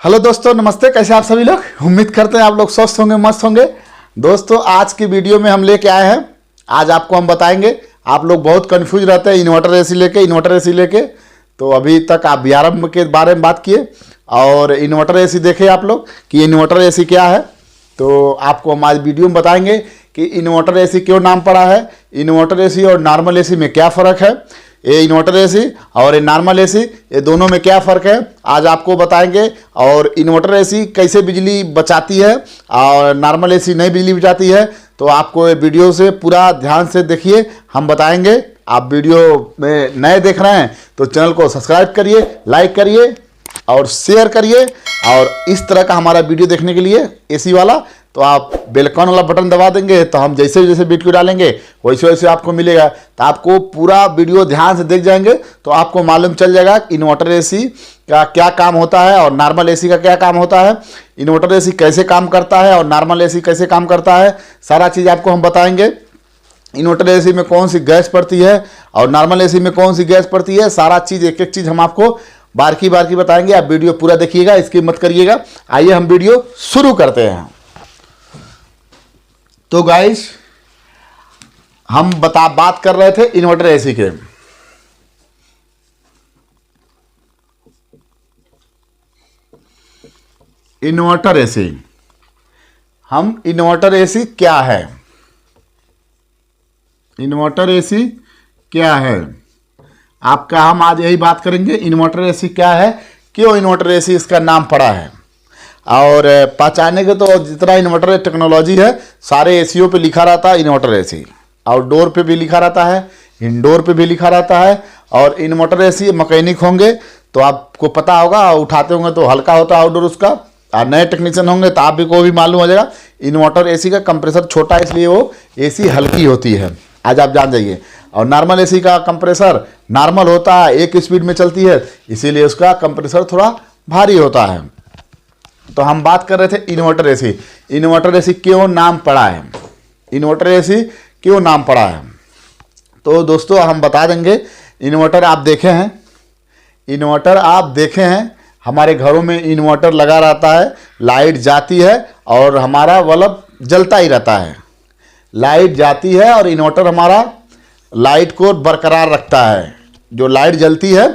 Hello दोस्तों, नमस्ते। कैसे आप सभी लोग? उम्मीद करते हैं आप लोग स्वस्थ होंगे, मस्त होंगे। दोस्तों, आज की वीडियो में हम लेके आए हैं, आज आपको हम बताएंगे। आप लोग बहुत कंफ्यूज रहते हैं इन्वर्टर एसी लेके। तो अभी तक आप VRM के बारे में बात किए और इन्वर्टर एसी देखे आप लोग कि इन्वर्टर एसी क्या है। तो आपको हम आज वीडियो में बताएंगे कि इन्वर्टर एसी क्यों नाम पड़ा है, इन्वर्टर एसी और नॉर्मल एसी में क्या फ़र्क है, ये इन्वर्टर एसी और ये नॉर्मल एसी, ये दोनों में क्या फ़र्क है आज आपको बताएंगे। और इन्वर्टर एसी कैसे बिजली बचाती है और नॉर्मल एसी नहीं बिजली बचाती है, तो आपको ये वीडियो से पूरा ध्यान से देखिए, हम बताएंगे। आप वीडियो में नए देख रहे हैं तो चैनल को सब्सक्राइब करिए, लाइक करिए और शेयर करिए। और इस तरह का हमारा वीडियो देखने के लिए एसी वाला, तो आप बेल आइकन वाला बटन दबा देंगे तो हम जैसे जैसे वीडियो डालेंगे वैसे वैसे आपको मिलेगा। तो आपको पूरा वीडियो ध्यान से देख जाएंगे तो आपको मालूम चल जाएगा कि इन्वर्टर एसी का क्या काम होता है और नॉर्मल एसी का क्या काम होता है, इन्वर्टर एसी कैसे काम करता है और नॉर्मल एसी कैसे काम करता है। सारा चीज़ आपको हम बताएंगे। इन्वर्टर एसी में कौन सी गैस पड़ती है और नॉर्मल एसी में कौन सी गैस पड़ती है, सारा चीज़ एक एक चीज़ हम आपको बारीकी बारीकी बताएंगे। आप वीडियो पूरा देखिएगा, स्किप मत करिएगा। आइए हम वीडियो शुरू करते हैं। तो गाइस, हम बात कर रहे थे इन्वर्टर एसी के। इन्वर्टर एसी, हम इन्वर्टर एसी क्या है, इन्वर्टर एसी क्या है आपका, हम आज यही बात करेंगे। इन्वर्टर एसी क्या है, क्यों इन्वर्टर एसी इसका नाम पड़ा है, और पहचाने के तो जितना इन्वर्टर टेक्नोलॉजी है सारे एसीओ पे लिखा रहता है इन्वर्टर एसी। आउटडोर पे भी लिखा रहता है, इंडोर पे भी लिखा रहता है। और इन्वर्टर एसी मैकेनिक होंगे तो आपको पता होगा, उठाते होंगे तो हल्का होता है आउटडोर उसका। और नए टेक्नीशियन होंगे तो आप भी को भी मालूम हो जाएगा इन्वर्टर एसी का कंप्रेसर छोटा है, इसलिए वो एसी हल्की होती है, आज आप जान जाइए। और नॉर्मल एसी का कंप्रेसर नॉर्मल होता है, एक स्पीड में चलती है, इसीलिए उसका कंप्रेसर थोड़ा भारी होता है। तो हम बात कर रहे थे इन्वर्टर एसी। इन्वर्टर एसी क्यों नाम पड़ा है, इन्वर्टर एसी क्यों नाम पड़ा है, तो दोस्तों हम बता देंगे। इन्वर्टर आप देखे हैं, इन्वर्टर आप देखे हैं, हमारे घरों में इन्वर्टर लगा रहता है, लाइट जाती है और हमारा बल्ब जलता ही रहता है। लाइट जाती है और इन्वर्टर हमारा लाइट को बरकरार रखता है। जो लाइट जलती है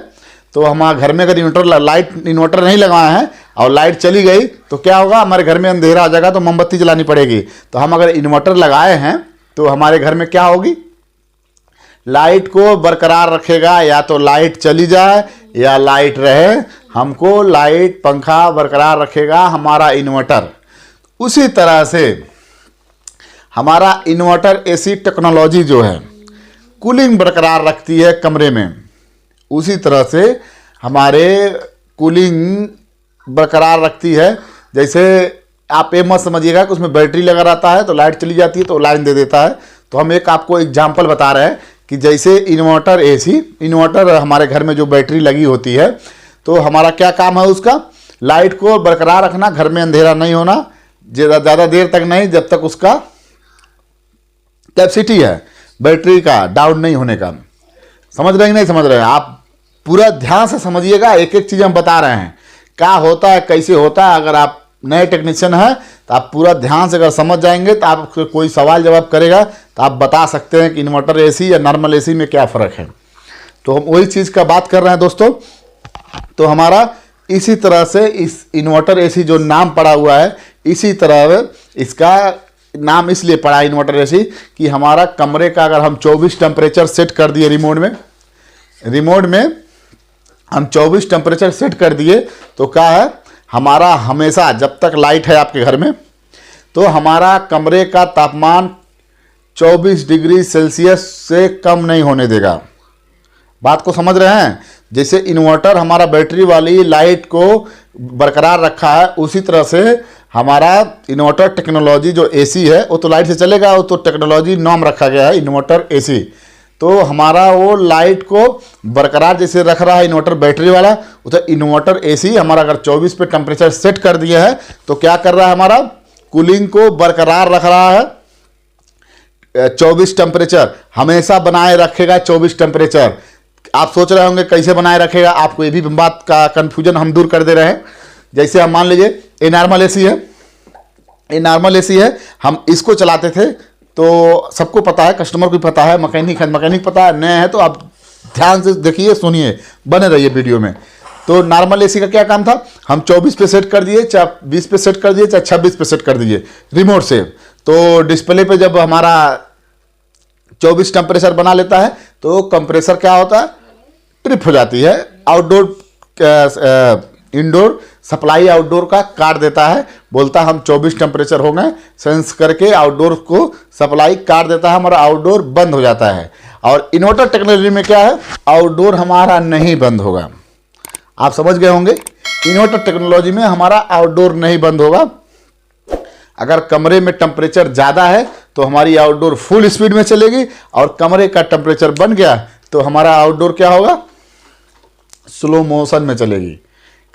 तो हमारे घर में अगर इन्वर्टर नहीं लगाए हैं और लाइट चली गई तो क्या होगा, हमारे घर में अंधेरा आ जाएगा, तो मोमबत्ती जलानी पड़ेगी। तो हम अगर इन्वर्टर लगाए हैं तो हमारे घर में क्या होगी, लाइट को बरकरार रखेगा। या तो लाइट चली जाए या लाइट रहे, हमको लाइट पंखा बरकरार रखेगा हमारा इन्वर्टर। उसी तरह से हमारा इन्वर्टर एसी टेक्नोलॉजी जो है कूलिंग बरकरार रखती है कमरे में, उसी तरह से हमारे कूलिंग बरकरार रखती है। जैसे आप ये मत समझिएगा कि उसमें बैटरी लगा रहता है तो लाइट चली जाती है तो लाइन दे देता है। तो हम एक आपको एग्जांपल बता रहे हैं कि जैसे इन्वर्टर एसी, इन्वर्टर हमारे घर में जो बैटरी लगी होती है तो हमारा क्या काम है उसका, लाइट को बरकरार रखना, घर में अंधेरा नहीं होना, ज़्यादा देर तक नहीं, जब तक उसका कैपेसिटी है बैटरी का डाउन नहीं होने का। समझ रहे हैं नहीं समझ रहे हैं? आप पूरा ध्यान से समझिएगा, एक एक चीज़ हम बता रहे हैं क्या होता है, कैसे होता है। अगर आप नए टेक्नीशियन हैं तो आप पूरा ध्यान से अगर समझ जाएंगे तो आप कोई सवाल जवाब करेगा तो आप बता सकते हैं कि इन्वर्टर एसी या नॉर्मल एसी में क्या फ़र्क है। तो हम वही चीज़ का बात कर रहे हैं दोस्तों। तो हमारा इसी तरह से इस इन्वर्टर एसी जो नाम पड़ा हुआ है, इसी तरह इसका नाम इसलिए पड़ा इन्वर्टर एसी कि हमारा कमरे का अगर हम 24 टेम्परेचर सेट कर दिए रिमोट में हम 24 टेम्परेचर सेट कर दिए तो क्या है, हमारा हमेशा जब तक लाइट है आपके घर में तो हमारा कमरे का तापमान 24 डिग्री सेल्सियस से कम नहीं होने देगा। बात को समझ रहे हैं? जैसे इन्वर्टर हमारा बैटरी वाली लाइट को बरकरार रखा है, उसी तरह से हमारा इन्वर्टर टेक्नोलॉजी जो एसी है वो तो लाइट से चलेगा, वो तो टेक्नोलॉजी नाम रखा गया है इन्वर्टर एसी। तो हमारा वो लाइट को बरकरार जैसे रख रहा है इन्वर्टर बैटरी वाला, तो इन्वर्टर एसी हमारा अगर 24 पे टेम्परेचर सेट कर दिया है तो क्या कर रहा है, हमारा कूलिंग को बरकरार रख रहा है। 24 टेम्परेचर हमेशा बनाए रखेगा। 24 टेम्परेचर आप सोच रहे होंगे कैसे बनाए रखेगा, आपको ये भी बात का कन्फ्यूजन हम दूर कर दे रहे हैं। जैसे हम मान लीजिए ये नॉर्मल एसी है, ये नॉर्मल एसी है, हम इसको चलाते थे तो सबको पता है, कस्टमर को भी पता है, मैकेनिक है, मैकेनिक पता है, नए हैं तो आप ध्यान से देखिए, सुनिए, बने रहिए वीडियो में। तो नॉर्मल एसी का क्या काम था, हम 24 पे सेट कर दिए, चाहे 20 पे सेट कर दिए, चाहे 26 पे सेट कर दिए रिमोट से, तो डिस्प्ले पे जब हमारा 24 टेम्परेचर बना लेता है तो कंप्रेसर क्या होता है, ट्रिप हो जाती है, आउटडोर इंडोर सप्लाई आउटडोर का काट देता है, बोलता है हम 24 टेम्परेचर हो गए, सेंस करके आउटडोर को सप्लाई काट देता है, हमारा आउटडोर बंद हो जाता है। और इन्वर्टर टेक्नोलॉजी में क्या है, आउटडोर हमारा नहीं बंद होगा, आप समझ गए होंगे। इन्वर्टर टेक्नोलॉजी में हमारा आउटडोर नहीं बंद होगा। अगर कमरे में टेम्परेचर ज़्यादा है तो हमारी आउटडोर फुल स्पीड में चलेगी, और कमरे का टेम्परेचर बन गया तो हमारा आउटडोर क्या होगा, स्लो मोशन में चलेगी।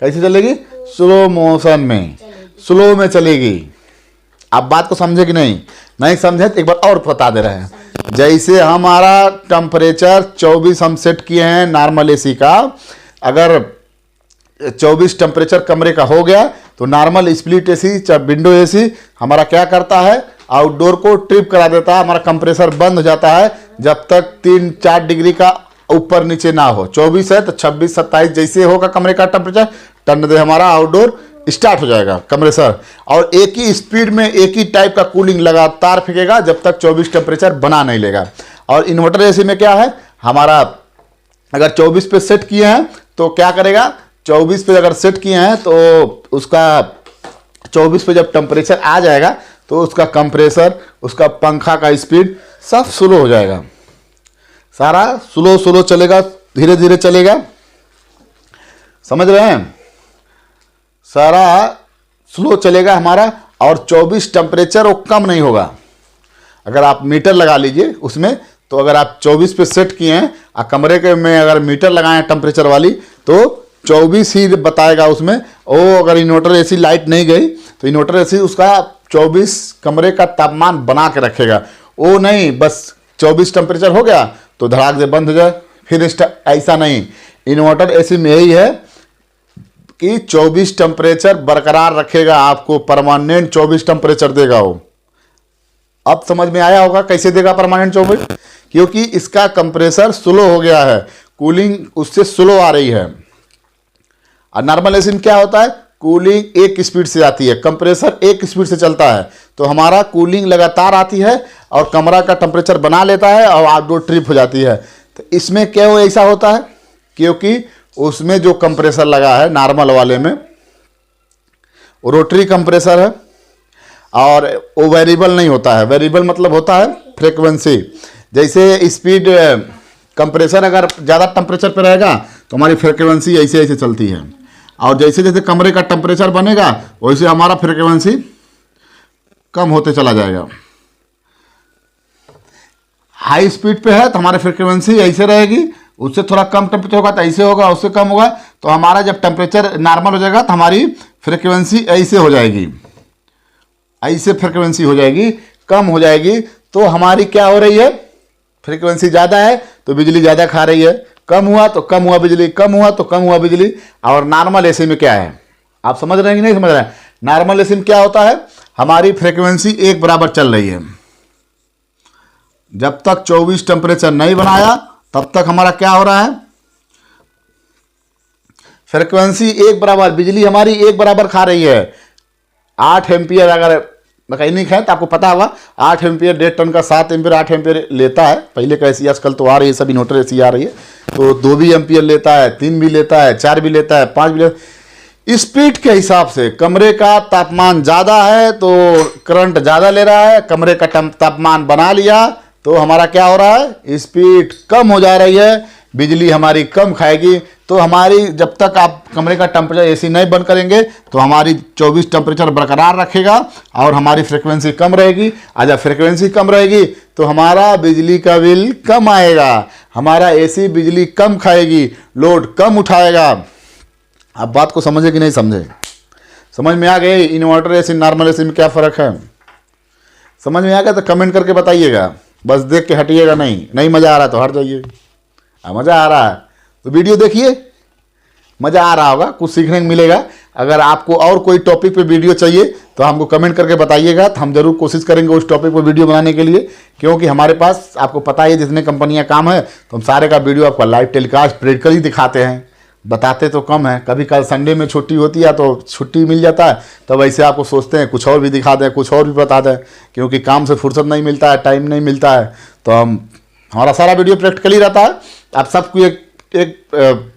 कैसे चलेगी, स्लो मोशन में, स्लो में चलेगी। आप बात को समझे कि नहीं, नहीं समझे तो एक बार और बता दे रहे हैं। जैसे हमारा टेम्परेचर 24 हम सेट किए हैं नॉर्मल एसी का, अगर 24 टेम्परेचर कमरे का हो गया तो नॉर्मल स्प्लिट एसी चाहे विंडो एसी हमारा क्या करता है, आउटडोर को ट्रिप करा देता है, हमारा कंप्रेसर बंद हो जाता है जब तक 3-4 डिग्री का ऊपर नीचे ना हो। 24 है तो 26-27 जैसे होगा कमरे का टेम्परेचर, टन दे हमारा आउटडोर स्टार्ट हो जाएगा कंप्रेसर, और एक ही स्पीड में एक ही टाइप का कूलिंग लगातार फेंकेगा जब तक 24 टेम्परेचर बना नहीं लेगा। और इन्वर्टर एसी में क्या है, हमारा अगर 24 पे सेट किए हैं तो क्या करेगा, 24 पे अगर सेट किए हैं तो उसका 24 पे जब टेम्परेचर आ जाएगा तो उसका कंप्रेसर, उसका पंखा का स्पीड सब स्लो हो जाएगा, सारा स्लो स्लो चलेगा, धीरे धीरे चलेगा, समझ रहे हैं, सारा स्लो चलेगा हमारा। और 24 टेम्परेचर वो कम नहीं होगा। अगर आप मीटर लगा लीजिए उसमें, तो अगर आप 24 पे सेट किए हैं और कमरे के में अगर मीटर लगाए हैं टेम्परेचर वाली तो 24 ही बताएगा उसमें। वो अगर इन्वर्टर एसी लाइट नहीं गई तो इन्वर्टर एसी उसका 24 कमरे का तापमान बना के रखेगा, वो नहीं बस 24 टेम्परेचर हो गया तो धड़ाक से बंद हो जाए फिर ऐसा नहीं। इन्वर्टर एसी में यही है कि 24 टेम्परेचर बरकरार रखेगा, आपको परमानेंट 24 टेम्परेचर देगा वो। अब समझ में आया होगा कैसे देगा परमानेंट 24, क्योंकि इसका कंप्रेसर स्लो हो गया है, कूलिंग उससे स्लो आ रही है। और नॉर्मल एसी में क्या होता है, कूलिंग एक स्पीड से आती है, कंप्रेसर एक स्पीड से चलता है, तो हमारा कूलिंग लगातार आती है और कमरा का टेम्परेचर बना लेता है और आउटडोर ट्रिप हो जाती है। तो इसमें क्यों ऐसा होता है, क्योंकि उसमें जो कंप्रेसर लगा है नॉर्मल वाले में वो रोटरी कंप्रेसर है और वो वेरिएबल नहीं होता है। वेरिएबल मतलब होता है फ्रीक्वेंसी। जैसे स्पीड कंप्रेसर अगर ज़्यादा टेम्परेचर पे रहेगा तो हमारी फ्रीक्वेंसी ऐसे ऐसे चलती है, और जैसे जैसे कमरे का टेम्परेचर बनेगा वैसे हमारा फ्रीक्वेंसी कम होते चला जाएगा। हाई स्पीड पे है तो हमारी फ्रीक्वेंसी ऐसे रहेगी, उससे थोड़ा कम टेम्परेचर होगा तो ऐसे होगा, उससे कम होगा तो हमारा जब टेम्परेचर नॉर्मल हो जाएगा तो हमारी फ्रीक्वेंसी ऐसे हो जाएगी, ऐसे फ्रीक्वेंसी हो जाएगी, कम हो जाएगी। तो हमारी क्या हो रही है, फ्रीक्वेंसी ज़्यादा है तो बिजली ज़्यादा खा रही है, कम हुआ तो कम हुआ बिजली, कम हुआ तो कम हुआ बिजली। और नॉर्मल एसी में क्या है, आप समझ रहे हैं कि नहीं समझ रहे हैं। नॉर्मल एसी में क्या होता है, हमारी फ्रीक्वेंसी एक बराबर चल रही है, जब तक 24 टेम्परेचर नहीं बनाया तब तक हमारा क्या हो रहा है, फ्रीक्वेंसी एक बराबर, बिजली हमारी एक बराबर खा रही है। 8 एम्पियर अगर मैकेनिक है तो आपको पता होगा 8 एम्पियर 1.5 टन का 7 एम्पियर 8 एम्पियर लेता है। पहले का एसी आजकल तो आ रही है, सब इन्वर्टर एसी आ रही है, तो 2 भी एम्पियर लेता है, 3 भी लेता है, 4 भी लेता है, 5 भी लेता है। स्पीड के हिसाब से कमरे का तापमान ज़्यादा है तो करंट ज़्यादा ले रहा है, कमरे का तापमान बना लिया तो हमारा क्या हो रहा है, स्पीड कम हो जा रही है, बिजली हमारी कम खाएगी। तो हमारी जब तक आप कमरे का टेम्परेचर एसी नहीं बंद करेंगे तो हमारी 24 टेम्परेचर बरकरार रखेगा और हमारी फ्रीक्वेंसी कम रहेगी। जब फ्रीक्वेंसी कम रहेगी तो हमारा बिजली का बिल कम आएगा, हमारा एसी बिजली कम खाएगी, लोड कम उठाएगा। आप बात को समझे कि नहीं समझे, समझ में आ गई इन्वर्टर एसी नॉर्मल एसी में क्या फ़र्क है। समझ में आ गया तो कमेंट करके बताइएगा, बस देख के हटिएगा नहीं, नहीं मज़ा आ रहा तो हट जाइए। मज़ा आ रहा है तो वीडियो देखिए, मज़ा आ रहा होगा, कुछ सीखने को मिलेगा। अगर आपको और कोई टॉपिक पे वीडियो चाहिए तो हमको कमेंट करके बताइएगा, तो हम जरूर कोशिश करेंगे उस टॉपिक पे वीडियो बनाने के लिए। क्योंकि हमारे पास आपको पता ही जितने कंपनियां काम है तो हम सारे का वीडियो आपका लाइव टेलीकास्ट प्रैक्टिकली दिखाते हैं, बताते तो कम है। कभी कल संडे में छुट्टी होती है तो छुट्टी मिल जाता है, तो वैसे आपको सोचते हैं कुछ और भी दिखा दें, कुछ और भी बता दें, क्योंकि काम से फुर्सत नहीं मिलता है, टाइम नहीं मिलता है, तो हमारा सारा वीडियो प्रैक्टिकली रहता है। आप सबको एक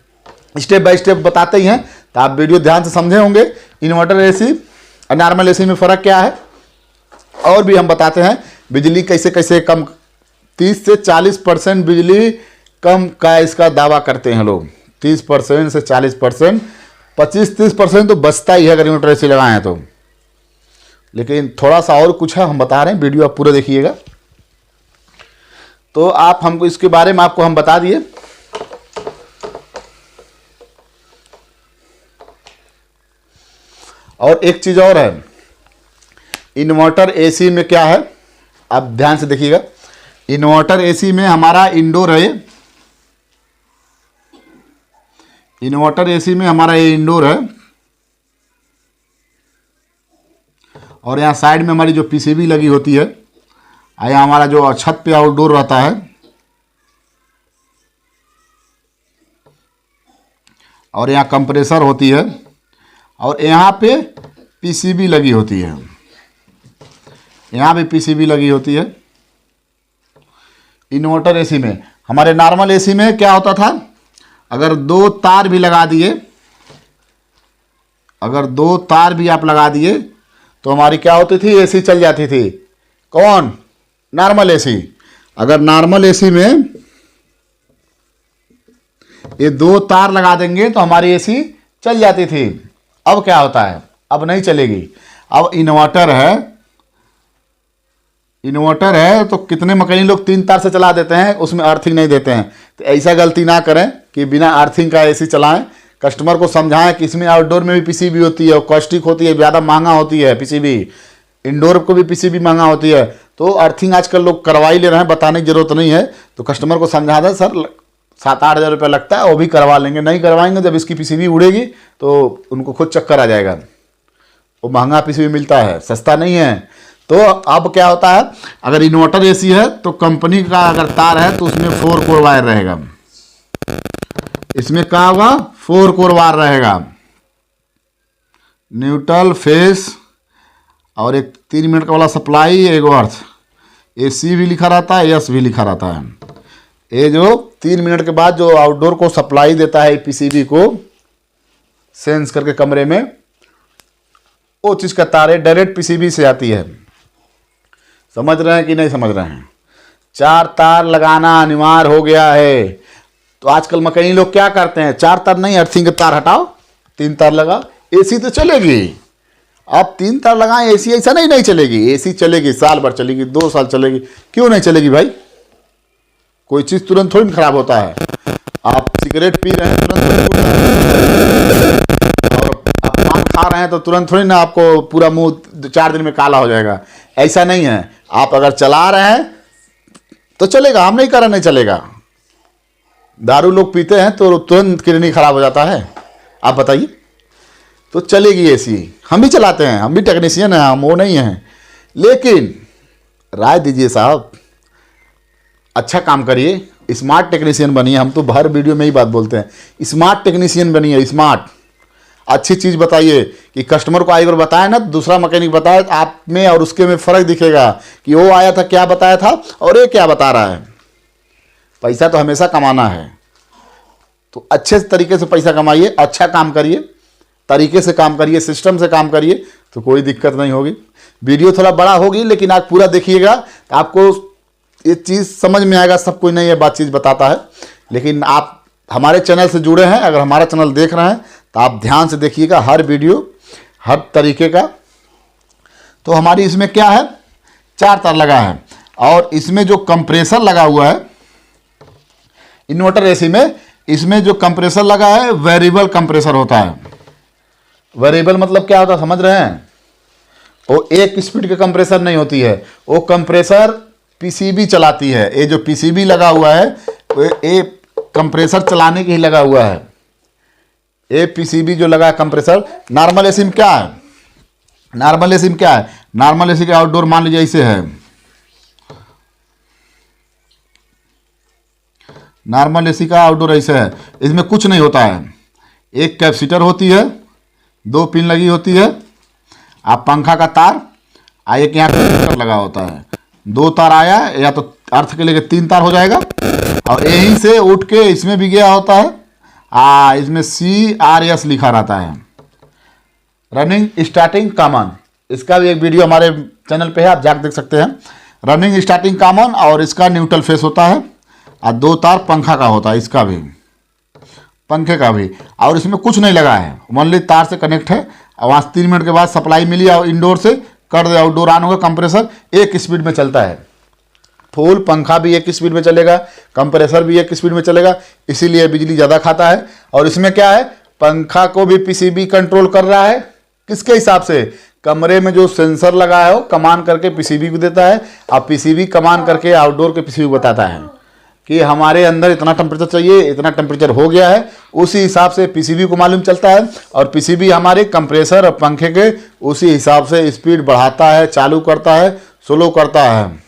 स्टेप बाय स्टेप बताते ही हैं, तो आप वीडियो ध्यान से समझे होंगे। इन्वर्टर एसी और नॉर्मल एसी में फ़र्क क्या है, और भी हम बताते हैं बिजली कैसे कैसे कम 30 से 40% बिजली कम का इसका दावा करते हैं लोग। 30% से 40%, 25-30% तो बचता ही है अगर इन्वर्टर एसी लगाए हैं तो। लेकिन थोड़ा सा और कुछ है, हम बता रहे हैं, वीडियो आप पूरा देखिएगा। तो आप हमको इसके बारे में आपको हम बता दिए। और एक चीज़ और है, इन्वर्टर एसी में क्या है, आप ध्यान से देखिएगा। इन्वर्टर एसी में हमारा इंडोर है, इन्वर्टर एसी में हमारा ये इंडोर है, और यहाँ साइड में हमारी जो पीसीबी लगी होती है, यहाँ हमारा जो छत पे आउटडोर रहता है, और यहाँ कंप्रेसर होती है, और यहाँ पे पीसीबी लगी होती है, यहाँ पे पीसीबी लगी होती है इन्वर्टर एसी में। हमारे नॉर्मल एसी में क्या होता था, अगर 2 तार भी लगा दिए, अगर 2 तार भी आप लगा दिए तो हमारी क्या होती थी, एसी चल जाती थी। कौन? Normal AC. अगर नॉर्मल एसी में ये 2 तार लगा देंगे तो हमारी एसी चल जाती थी। अब क्या होता है, अब नहीं चलेगी। अब इन्वर्टर है, इन्वर्टर है तो कितने मैकेनिक लोग 3 तार से चला देते हैं, उसमें अर्थिंग नहीं देते हैं। तो ऐसा गलती ना करें कि बिना अर्थिंग का एसी चलाएं। कस्टमर को समझाएं कि इसमें आउटडोर में भी पीसीबी होती है, कॉस्टिक होती है, ज़्यादा महंगा होती है पीसीबी, इंडोर को भी पीसीबी महंगा होती है। तो अर्थिंग आजकल लोग करवा ही ले रहे हैं, बताने की जरूरत नहीं है। तो कस्टमर को समझा दें, सर 7-8 हज़ार रुपये लगता है, वो भी करवा लेंगे। नहीं करवाएंगे, जब इसकी पीसीबी उड़ेगी तो उनको खुद चक्कर आ जाएगा। वो महंगा पीसीबी मिलता है, सस्ता नहीं है। तो अब क्या होता है, अगर इन्वर्टर एसी है तो कंपनी का अगर तार है तो उसमें 4 कोर वायर रहेगा। इसमें क्या होगा, 4 कोर वायर रहेगा, न्यूट्रल, फेस, और एक 3 मिनट का वाला सप्लाई, एक अर्थ। एसी भी लिखा रहता है, एस भी लिखा रहता है। ये जो 3 मिनट के बाद जो आउटडोर को सप्लाई देता है पीसीबी को सेंस करके कमरे में, वो चीज़ का तार है, डायरेक्ट पीसीबी से आती है। समझ रहे हैं कि नहीं समझ रहे हैं? 4 तार लगाना अनिवार्य हो गया है। तो आजकल मैकेनिक लोग क्या करते हैं, 4 तार नहीं, अर्थिंग के तार हटाओ, 3 तार लगा, एसी तो चलेगी। आप 3 तार लगाएं, एसी ऐसा नहीं चलेगी। एसी चलेगी, साल भर चलेगी, 2 साल चलेगी। क्यों नहीं चलेगी भाई? कोई चीज़ तुरंत थोड़ी खराब होता है। आप सिगरेट पी रहे हैं तुरंत, और आप पान खा रहे हैं तो तुरंत थोड़ी ना आपको पूरा मुंह 4 दिन में काला हो जाएगा। ऐसा नहीं है। आप अगर चला रहे हैं तो चलेगा, हम नहीं कर रहे नहीं चलेगा। दारू लोग पीते हैं तो तुरंत किडनी खराब हो जाता है, आप बताइए। तो चलेगी एसी, हम भी चलाते हैं, हम भी टेक्नीशियन हैं, हम वो नहीं हैं। लेकिन राय दीजिए साहब, अच्छा काम करिए, स्मार्ट टेक्नीशियन बनिए। हम तो हर वीडियो में ही बात बोलते हैं, स्मार्ट टेक्नीशियन बनिए, स्मार्ट। अच्छी चीज़ बताइए कि कस्टमर को आई बार बताए ना, दूसरा मैकेनिक बताए, आप में और उसके में फ़र्क दिखेगा कि वो आया था क्या बताया था और ये क्या बता रहा है। पैसा तो हमेशा कमाना है, तो अच्छे तरीके से पैसा कमाइए, अच्छा काम करिए, तरीके से काम करिए, सिस्टम से काम करिए, तो कोई दिक्कत नहीं होगी। वीडियो थोड़ा बड़ा होगी लेकिन आप पूरा देखिएगा तो आपको ये चीज़ समझ में आएगा। सब कोई नहीं ये बात चीज़ बताता है, लेकिन आप हमारे चैनल से जुड़े हैं, अगर हमारा चैनल देख रहे हैं तो आप ध्यान से देखिएगा हर वीडियो, हर तरीके का। तो हमारी इसमें क्या है, 4 तार लगा है, और इसमें जो कंप्रेसर लगा हुआ है इन्वर्टर एसी में, इसमें जो कंप्रेसर लगा है वेरिएबल कंप्रेसर होता है। वेरिएबल मतलब क्या होता है समझ रहे हैं? वो एक स्पीड का कंप्रेसर नहीं होती है, वो कंप्रेसर पीसीबी चलाती है। ये जो पीसीबी लगा हुआ है ये कंप्रेसर चलाने के ही लगा हुआ है। ये पीसीबी जो लगा है कंप्रेसर, नॉर्मल एसी में क्या है, नॉर्मल एसी में क्या है, नॉर्मल एसी का आउटडोर मान लीजिए ऐसे है, नॉर्मल एसी का आउटडोर ऐसे है, इसमें कुछ नहीं होता है। एक कैपेसिटर होती है, 2 पिन लगी होती है, आप पंखा का तार, एक यहाँ कैपेसिटर लगा होता है, 2 तार आया, या तो अर्थ के लिए 3 तार हो जाएगा, और यहीं से उठ के इसमें भी गया होता है। इसमें CRS लिखा रहता है, रनिंग स्टार्टिंग कॉमन। इसका भी एक वीडियो हमारे चैनल पे है, आप जाकर देख सकते हैं। रनिंग स्टार्टिंग कॉमन, और इसका न्यूट्रल फेस होता है, और 2 तार पंखा का होता है, इसका भी, पंखे का भी, और इसमें कुछ नहीं लगा है, ओनली तार से कनेक्ट है। और वहाँ 3 मिनट के बाद सप्लाई मिली और इंडोर से कर दे, आउटडोर ऑन होगा, कंप्रेसर एक स्पीड में चलता है, फुल पंखा भी एक स्पीड में चलेगा, कंप्रेसर भी एक स्पीड में चलेगा, इसीलिए बिजली ज़्यादा खाता है। और इसमें क्या है, पंखा को भी पीसीबी कंट्रोल कर रहा है, किसके हिसाब से, कमरे में जो सेंसर लगा है वो कमांड करके पीसीबी को देता है, और पीसीबी कमांड करके आउटडोर के पीसीबी को बताता है कि हमारे अंदर इतना टेम्परेचर चाहिए, इतना टेम्परेचर हो गया है, उसी हिसाब से पीसीबी को मालूम चलता है, और पीसीबी हमारे कंप्रेसर और पंखे के उसी हिसाब से स्पीड बढ़ाता है, चालू करता है, स्लो करता है।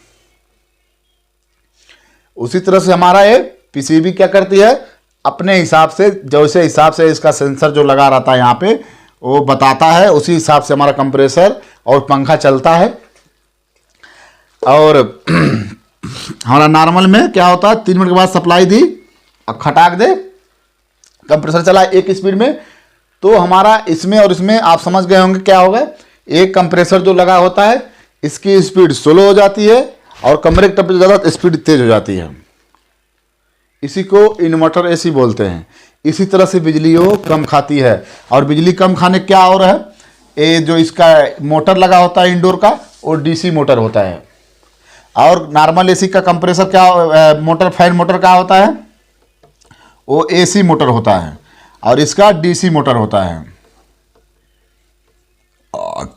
उसी तरह से हमारा ये पीसीबी क्या करती है, अपने हिसाब से, जैसे हिसाब से इसका सेंसर जो लगा रहता है यहाँ पे वो बताता है, उसी हिसाब से हमारा कंप्रेसर और पंखा चलता है। और हमारा नॉर्मल में क्या होता है, 3 मिनट के बाद सप्लाई दी और खटाक दे, कंप्रेसर चला एक स्पीड में, तो हमारा इसमें और इसमें आप समझ गए होंगे क्या होगा। एक कंप्रेसर जो लगा होता है इसकी स्पीड स्लो हो जाती है, और कमरे के टेम्परेचर ज़्यादा स्पीड तेज हो जाती है, इसी को इन्वर्टर एसी बोलते हैं। इसी तरह से बिजली वो कम खाती है। और बिजली कम खाने क्या हो रहा है, ये जो इसका मोटर लगा होता है इंडोर का, वो डीसी मोटर होता है, और नॉर्मल एसी का कंप्रेसर क्या, मोटर फैन मोटर क्या होता है, वो एसी मोटर होता है, और इसका डीसी मोटर होता है।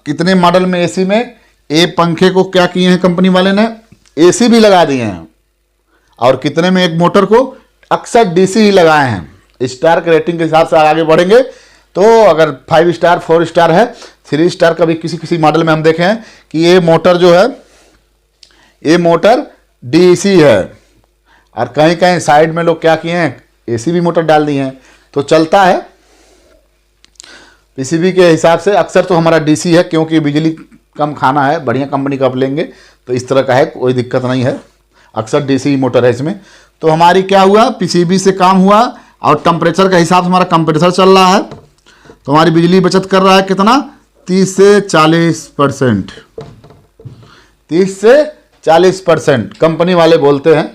कितने मॉडल में एसी में ये पंखे को क्या किए हैं कंपनी वाले ने, एसी भी लगा दिए हैं, और कितने में एक मोटर को अक्सर डीसी ही लगाए हैं। स्टार के रेटिंग के हिसाब से आगे बढ़ेंगे, तो अगर 5 स्टार 4 स्टार है, 3 स्टार का भी किसी किसी मॉडल में हम देखे हैं कि ये मोटर जो है, ये मोटर डीसी है, और कहीं कहीं साइड में लोग क्या किए हैं, एसी भी मोटर डाल दिए हैं, तो चलता है। पीसीबी के हिसाब से अक्सर तो हमारा डीसी है, क्योंकि बिजली कम खाना है, बढ़िया कंपनी का आप लेंगे तो इस तरह का है, कोई दिक्कत नहीं है, अक्सर डीसी मोटर है इसमें। तो हमारी क्या हुआ, पीसीबी से काम हुआ, और टेम्परेचर का हिसाब से हमारा कंप्रेसर चल रहा है, तो हमारी बिजली बचत कर रहा है कितना, 30 से 40%, 30 से 40% कंपनी वाले बोलते हैं,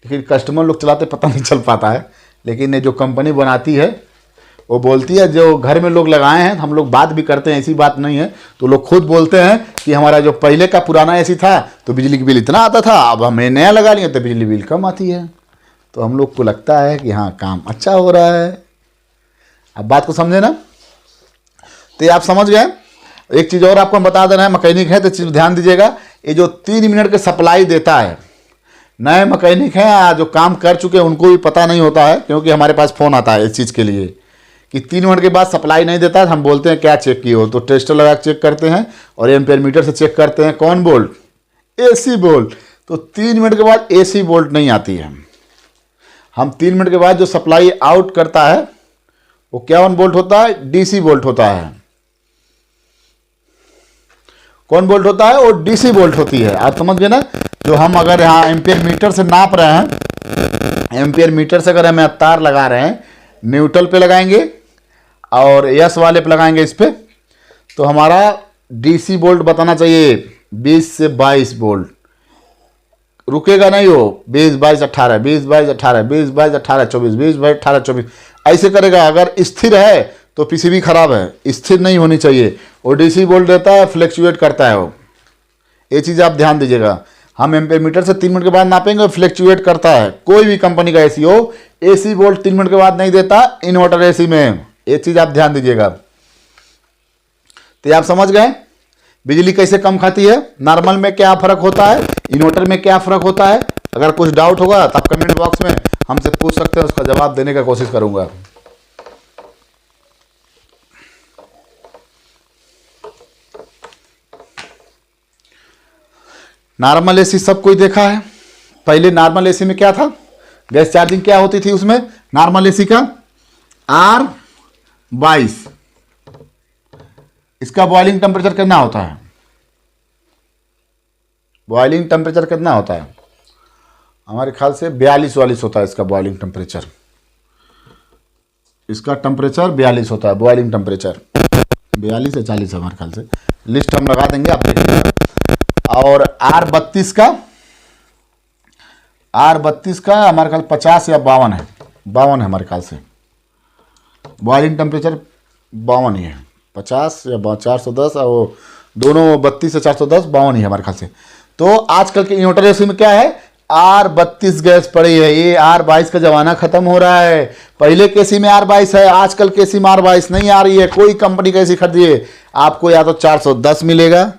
लेकिन कस्टमर लोग चलाते पता नहीं चल पाता है। लेकिन ये जो कंपनी बनाती है वो बोलती है, जो घर में लोग लगाए हैं, हम लोग बात भी करते हैं, ऐसी बात नहीं है, तो लोग खुद बोलते हैं कि हमारा जो पहले का पुराना एसी था तो बिजली की बिल इतना आता था, अब हमने नया लगा लिया तो बिजली बिल कम आती है। तो हम लोग को लगता है कि हाँ काम अच्छा हो रहा है। अब बात को समझे ना, तो आप समझ गए। एक चीज़ और आपको हम बता देना है, मैकेनिक है तो चीज़ ध्यान दीजिएगा, ये जो 3 मिनट के सप्लाई देता है, नए मैकेनिक हैं जो काम कर चुके हैं उनको भी पता नहीं होता है, क्योंकि हमारे पास फ़ोन आता है इस चीज़ के लिए कि 3 मिनट के बाद सप्लाई नहीं देता है। हम बोलते हैं क्या चेक किए हो, तो टेस्टर लगा चेक करते हैं, और एम्पेयर मीटर से चेक करते हैं, कौन बोल्ट, एसी बोल्ट। तो 3 मिनट के बाद एसी बोल्ट नहीं आती है। हम 3 मिनट के बाद जो सप्लाई आउट करता है वो क्या वन बोल्ट होता है, डीसी बोल्ट होता है। कौन बोल्ट होता है, वो डीसी बोल्ट होती है। आप समझ गए ना। जो हम अगर यहाँ एम्पियर मीटर से नाप रहे हैं, एम्पियर मीटर से अगर हमें तार लगा रहे हैं, न्यूट्रल पे लगाएंगे और यस वाले पे लगाएंगे इस पे, तो हमारा डीसी बोल्ट बताना चाहिए 20 से 22 वोल्ट, रुकेगा नहीं वो 20 22 18 20 22 18 20 22 18 24 20 22 18 24 ऐसे करेगा। अगर स्थिर है तो पीसीबी खराब है, स्थिर नहीं होनी चाहिए। वो डीसी बोल्ट देता है, फ्लैक्चुएट करता है वो, ये चीज़ आप ध्यान दीजिएगा। हम एम्पेयर मीटर से 3 मिनट के बाद नापेंगे, फ्लैक्चुएट करता है। कोई भी कंपनी का एसी हो, एसी बोल्ट 3 मिनट के बाद नहीं देता इन्वर्टर एसी में, ये चीज़ आप ध्यान दीजिएगा। तो आप समझ गए बिजली कैसे कम खाती है, नॉर्मल में क्या फ़र्क होता है, इन्वर्टर में क्या फ़र्क होता है। अगर कुछ डाउट होगा तो आप कमेंट बॉक्स में हमसे पूछ सकते हैं, उसका जवाब देने का कोशिश करूँगा। नॉर्मल एसी सब कोई देखा है। पहले नॉर्मल एसी में क्या था, गैस चार्जिंग क्या होती थी उसमें, नॉर्मल एसी का R22, इसका बॉइलिंग टेम्परेचर कितना होता है, बॉइलिंग टेम्परेचर कितना होता है, हमारे ख्याल से 42-42 होता है इसका बॉइलिंग टेम्परेचर। इसका टेम्परेचर 42 होता है, बॉइलिंग टेम्परेचर 42 या 40 है हमारे ख्याल से, लिस्ट हम लगा देंगे आप देखिएगा। और R32 का हमारे ख्याल 50 या 52 है, 52 है हमारे ख्याल से, बॉइलिंग टेम्परेचर 52 ही है, 50 या 410, और वो दोनों 32 से 410 52 ही है हमारे ख्याल से। तो आजकल के इन्वर्टर एसी में क्या है, R32 गैस पड़ी है। ये R22 का जमाना खत्म हो रहा है। पहले के एसी में R22 है, आजकल के एसी में R22 नहीं आ रही है। कोई कंपनी का एसी खरीदिए, आपको या तो 410 मिलेगा,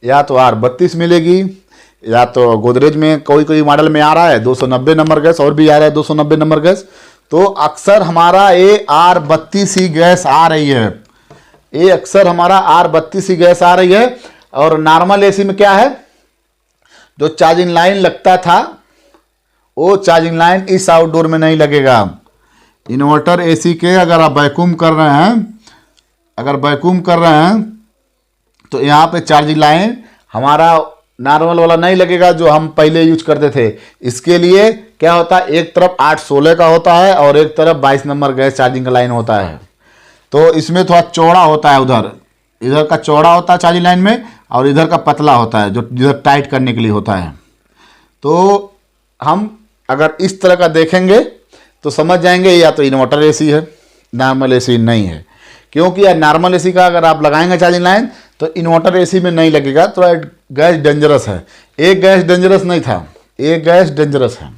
या तो R32 मिलेगी, या तो गोदरेज में कोई मॉडल में आ रहा है 290 नंबर गैस, और भी आ रहा है 290 नंबर गैस। तो अक्सर हमारा ये R32 ही गैस आ रही है, ये अक्सर हमारा R32 ही गैस आ रही है। और नॉर्मल एसी में क्या है, जो चार्जिंग लाइन लगता था वो चार्जिंग लाइन इस आउटडोर में नहीं लगेगा। इन्वर्टर एसी के अगर आप वैक्यूम कर रहे हैं, तो यहाँ पे चार्जिंग लाइन हमारा नॉर्मल वाला नहीं लगेगा जो हम पहले यूज करते थे। इसके लिए क्या होता है, एक तरफ 816 का होता है और एक तरफ 22 नंबर गैस चार्जिंग का लाइन होता है। तो इसमें थोड़ा चौड़ा होता है, इधर का चौड़ा होता है चार्जिंग लाइन में, और इधर का पतला होता है जो इधर टाइट करने के लिए होता है। तो हम अगर इस तरह का देखेंगे तो समझ जाएंगे या तो इन्वर्टर एसी है, नॉर्मल एसी नहीं है। क्योंकि यार नॉर्मल एसी का अगर आप लगाएंगे चार्जिंग लाइन तो इन्वर्टर एसी में नहीं लगेगा, तो गैस डेंजरस है। एक गैस डेंजरस नहीं था, एक गैस डेंजरस है,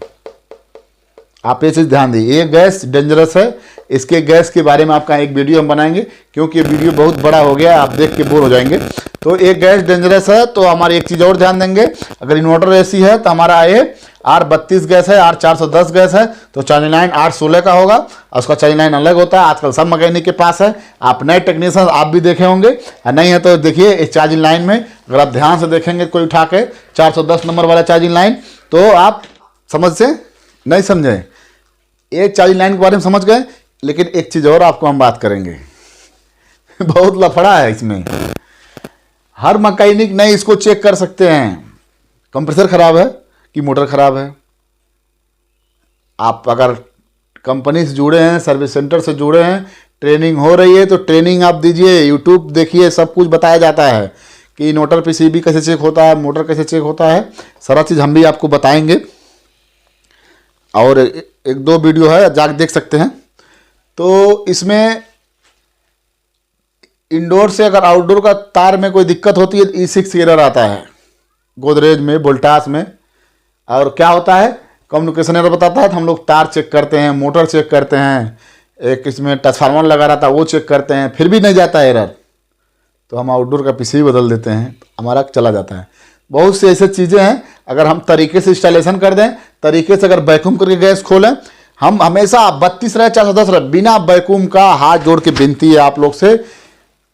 आप ये चीज़ ध्यान दीजिए, ये गैस डेंजरस है। इसके गैस के बारे में आपका एक वीडियो हम बनाएंगे, क्योंकि ये वीडियो बहुत बड़ा हो गया, आप देख के बोर हो जाएंगे। तो एक गैस डेंजरस है। तो हमारी एक चीज़ और ध्यान देंगे, अगर इन्वर्टर एसी है तो हमारा ये R32 गैस है, R410 गैस है, तो चार्जिंग लाइन 816 का होगा, और उसका चार्जिंग लाइन अलग होता है। आजकल सब मैकेनिक के पास है, आप नए टेक्नीशियन आप भी देखे होंगे, और नहीं है तो देखिए इस चार्जिंग लाइन में अगर आप ध्यान से देखेंगे कोई उठा के 410 नंबर वाला चार्जिंग लाइन, तो आप समझ से नहीं समझे, एक चार्जिंग लाइन के बारे में समझ गए। लेकिन एक चीज़ और आपको हम बात करेंगे, बहुत लफड़ा है इसमें, हर मैकेनिक नहीं इसको चेक कर सकते हैं कंप्रेसर खराब है कि मोटर खराब है। आप अगर कंपनी से जुड़े हैं, सर्विस सेंटर से जुड़े हैं, ट्रेनिंग हो रही है तो ट्रेनिंग आप दीजिए, यूट्यूब देखिए, सब कुछ बताया जाता है कि इन्वर्टर पीसीबी कैसे चेक होता है, मोटर कैसे चेक होता है, सारा चीज़ हम भी आपको बताएंगे। और एक दो वीडियो है, जाके देख सकते हैं। तो इसमें इंडोर से अगर आउटडोर का तार में कोई दिक्कत होती है तो E6 एरर आता है गोदरेज में, वोल्टास में। और क्या होता है, कम्युनिकेशन एरर बताता है, तो हम लोग तार चेक करते हैं, मोटर चेक करते हैं, एक इसमें ट्रांसफार्मर लगा रहा था वो चेक करते हैं, फिर भी नहीं जाता है एरर, तो हम आउटडोर का पीसीबी बदल देते हैं, हमारा चला जाता है। बहुत सी ऐसी चीज़ें हैं, अगर हम तरीके से इंस्टॉलेशन कर दें, तरीके से अगर वैक्यूम करके गैस खोलें, हम हमेशा 32 रहे 410 रहे, बिना वैक्यूम का हाथ जोड़ के विनती है आप लोग से,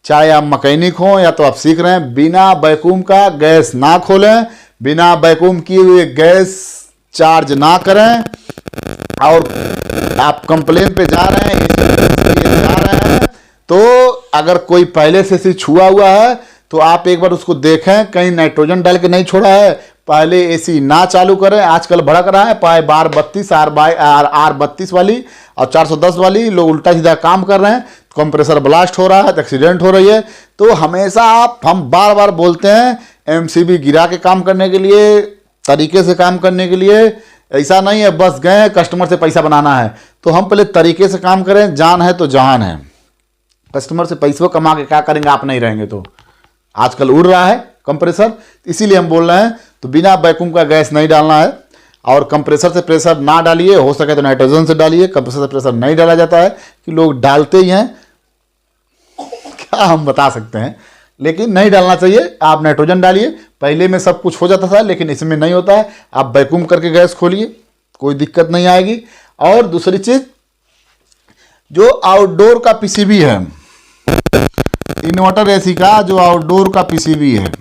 चाहे आप मैकेनिक हो या तो आप सीख रहे हैं, बिना वैक्यूम का गैस ना खोलें, बिना वैक्यूम किए हुए गैस चार्ज ना करें। और आप कंप्लेन पे जा रहे हैं, तो अगर कोई पहले से इसे छुआ हुआ है तो आप एक बार उसको देखें, कहीं नाइट्रोजन डाल के नहीं छोड़ा है। पहले एसी ना चालू करें, आजकल भड़क रहा है, पाए बार 32 R32 वाली और 410 वाली लोग उल्टा सीधा काम कर रहे हैं, कंप्रेसर ब्लास्ट हो रहा है, एक्सीडेंट हो रही है। तो हमेशा हम बार बार बोलते हैं, एमसीबी गिरा के काम करने के लिए, तरीके से काम करने के लिए, ऐसा नहीं है बस गए कस्टमर से पैसा बनाना है। तो हम पहले तरीके से काम करें, जान है तो जहान है। कस्टमर से पैसे कमा के क्या करेंगे, आप नहीं रहेंगे तो। आजकल उड़ रहा है कंप्रेसर, इसीलिए हम बोल रहे हैं, तो बिना वैक्यूम का गैस नहीं डालना है। और कंप्रेसर से प्रेशर ना डालिए, हो सके तो नाइट्रोजन से डालिए, कंप्रेसर से प्रेशर नहीं डाला जाता है कि लोग डालते ही हैं, क्या हम बता सकते हैं, लेकिन नहीं डालना चाहिए। आप नाइट्रोजन डालिए, पहले में सब कुछ हो जाता था लेकिन इसमें नहीं होता है। आप वैक्यूम करके गैस खोलिए, कोई दिक्कत नहीं आएगी। और दूसरी चीज़, जो आउटडोर का पीसीबी है, इन्वर्टर एसी का जो आउटडोर का पीसीबी है,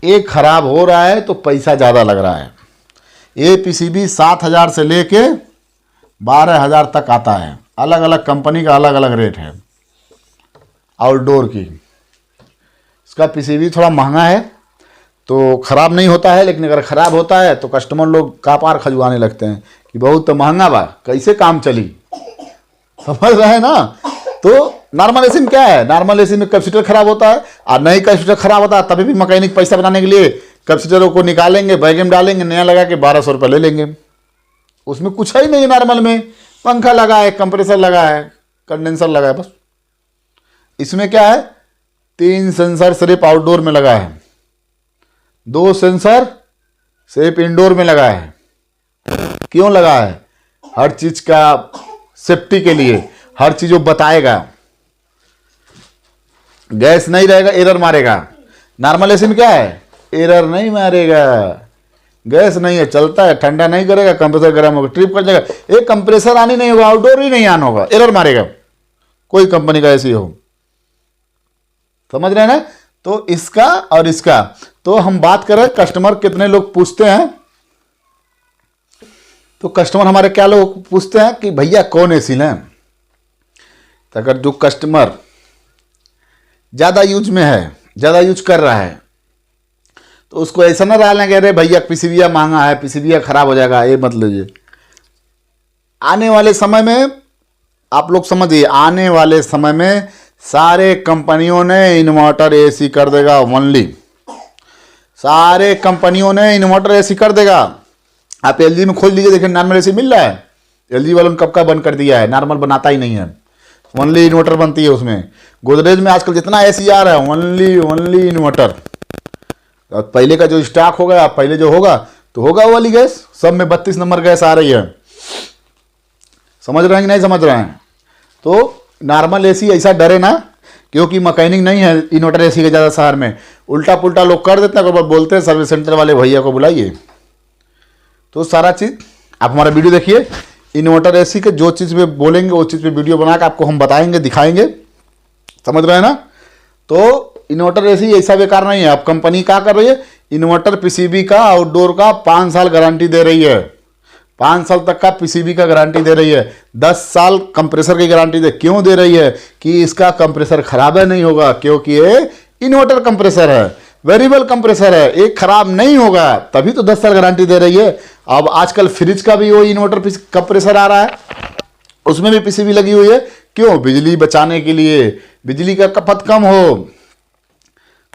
एक खराब हो रहा है तो पैसा ज़्यादा लग रहा है। ये पीसीबी 7,000 से लेके 12,000 तक आता है। अलग अलग कंपनी का अलग अलग रेट है। आउटडोर की इसका पीसीबी थोड़ा महंगा है तो ख़राब नहीं होता है, लेकिन अगर ख़राब होता है तो कस्टमर लोग कापार खजुआने लगते हैं कि बहुत तो महंगा बा, कैसे काम चली। समझ रहे हैं ना। तो नॉर्मल एसी में क्या है, नॉर्मल एसी में कैपेसिटर खराब होता है और नई कैपेसिटर खराब होता है तभी भी मैकेनिक पैसा बनाने के लिए कैपेसिटरों को निकालेंगे, बैग में डालेंगे, नया लगा के 1200 रुपये ले लेंगे। उसमें कुछ ही नहीं है। नॉर्मल में पंखा लगा है, कंप्रेसर लगा है, कंडेंसर लगा है, बस। इसमें क्या है, 3 सेंसर सिर्फ आउटडोर में लगा है, 2 सेंसर सिर्फ इंडोर में लगा है। क्यों लगा है? हर चीज का सेफ्टी के लिए, हर चीज वो बताएगा। गैस नहीं रहेगा, एरर मारेगा। नॉर्मल एसी में क्या है, एरर नहीं मारेगा। गैस नहीं है, चलता है, ठंडा नहीं करेगा, कंप्रेसर गर्म होगा, ट्रिप कर जाएगा। एक कंप्रेसर ऑन ही नहीं होगा, आउटडोर ही नहीं ऑन होगा, एरर मारेगा। कोई कंपनी का एसी हो, समझ रहे हैं ना। तो इसका और इसका, तो हम बात करें कस्टमर कितने लोग पूछते हैं, तो कस्टमर हमारे क्या लोग पूछते हैं कि भैया कौन एसी लें। तो अगर जो कस्टमर ज़्यादा यूज में है, ज़्यादा यूज कर रहा है, तो उसको ऐसा ना डालना कह रहे भैया पीसीबी महंगा है, पीसीबी खराब हो जाएगा, ये मत लीजिए। आने वाले समय में आप लोग समझिए, आने वाले समय में सारे कंपनियों ने इन्वर्टर एसी कर देगा। ओनली सारे कंपनियों ने इन्वर्टर एसी कर देगा। आप एलजी में खोल लीजिए, देखिए नॉर्मल एसी मिल रहा है। एलजी वालों ने कब का बंद कर दिया है, नॉर्मल बनाता ही नहीं है, ओनली इन्वर्टर बनती है उसमें। गोदरेज में आजकल जितना एसी आ रहा है ओनली इन्वर्टर। पहले का जो स्टॉक होगा, पहले जो होगा तो होगा वो वाली गैस, सब में 32 नंबर गैस आ रही है। समझ रहे हैं कि नहीं समझ रहे हैं। तो नॉर्मल एसी ऐसा डरे ना, क्योंकि मैकेनिक नहीं है इन्वर्टर एसी के ज़्यादा शहर में। उल्टा पुल्टा लोग कर देते हैं, बोलते हैं सर्विस सेंटर वाले भैया को बुलाइए। तो सारा चीज़ आप हमारा वीडियो देखिए, इन्वर्टर एसी के जो चीज़ में बोलेंगे वो चीज़ पे वीडियो बना के आपको हम बताएंगे, दिखाएंगे। समझ रहे हैं ना। तो इन्वर्टर एसी ऐसा बेकार नहीं है। अब कंपनी क्या कर रही है, इन्वर्टर पीसीबी का आउटडोर का 5 साल गारंटी दे रही है। 5 साल तक का पीसीबी का गारंटी दे रही है। 10 साल कंप्रेसर की गारंटी दे। क्यों दे रही है? कि इसका कंप्रेसर खराब है नहीं होगा, क्योंकि ये इन्वर्टर कंप्रेसर है, वेरिएबल कंप्रेसर है, एक खराब नहीं होगा, तभी तो 10 साल गारंटी दे रही है। अब आजकल फ्रिज का भी वो इन्वर्टर कंप्रेसर आ रहा है, उसमें भी पीसीबी लगी हुई है। क्यों? बिजली बचाने के लिए, बिजली का खपत कम हो।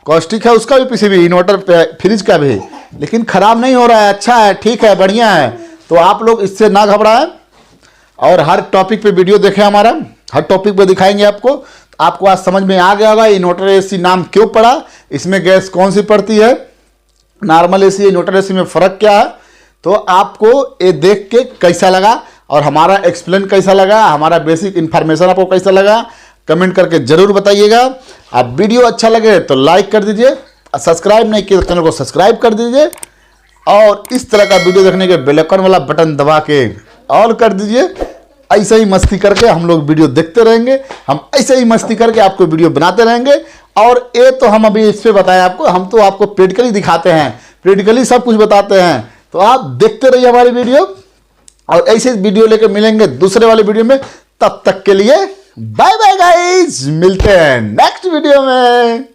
कॉस्टिक है उसका भी पीसीबी, इन्वर्टर फ्रिज का भी, लेकिन खराब नहीं हो रहा है, अच्छा है, ठीक है, बढ़िया है। तो आप लोग इससे ना घबराएं और हर टॉपिक पे वीडियो देखें हमारा, हर टॉपिक पे दिखाएंगे आपको। आपको आज समझ में आ गया होगा इन्वर्टर एसी नाम क्यों पड़ा, इसमें गैस कौन सी पड़ती है, नॉर्मल एसी इन्वर्टर एसी में फ़र्क क्या है। तो आपको ये देख के कैसा लगा और हमारा एक्सप्लेन कैसा लगा, हमारा बेसिक इन्फॉर्मेशन आपको कैसा लगा, कमेंट करके ज़रूर बताइएगा। आप वीडियो अच्छा लगे तो लाइक कर दीजिए, सब्सक्राइब नहीं किया तो चैनल को सब्सक्राइब कर दीजिए, और इस तरह का वीडियो देखने के बेल आइकन वाला बटन दबा के ऑल कर दीजिए। ऐसे ही मस्ती करके हम लोग वीडियो देखते रहेंगे, हम ऐसे ही मस्ती करके आपको वीडियो बनाते रहेंगे। और ये तो हम अभी इस पर बताएं आपको, हम तो आपको प्रैक्टिकली दिखाते हैं, प्रैक्टिकली सब कुछ बताते हैं। तो आप देखते रहिए हमारी वीडियो, और ऐसे वीडियो लेकर मिलेंगे दूसरे वाले वीडियो में। तब तक के लिए बाय बाय गाइस, मिलते हैं नेक्स्ट वीडियो में।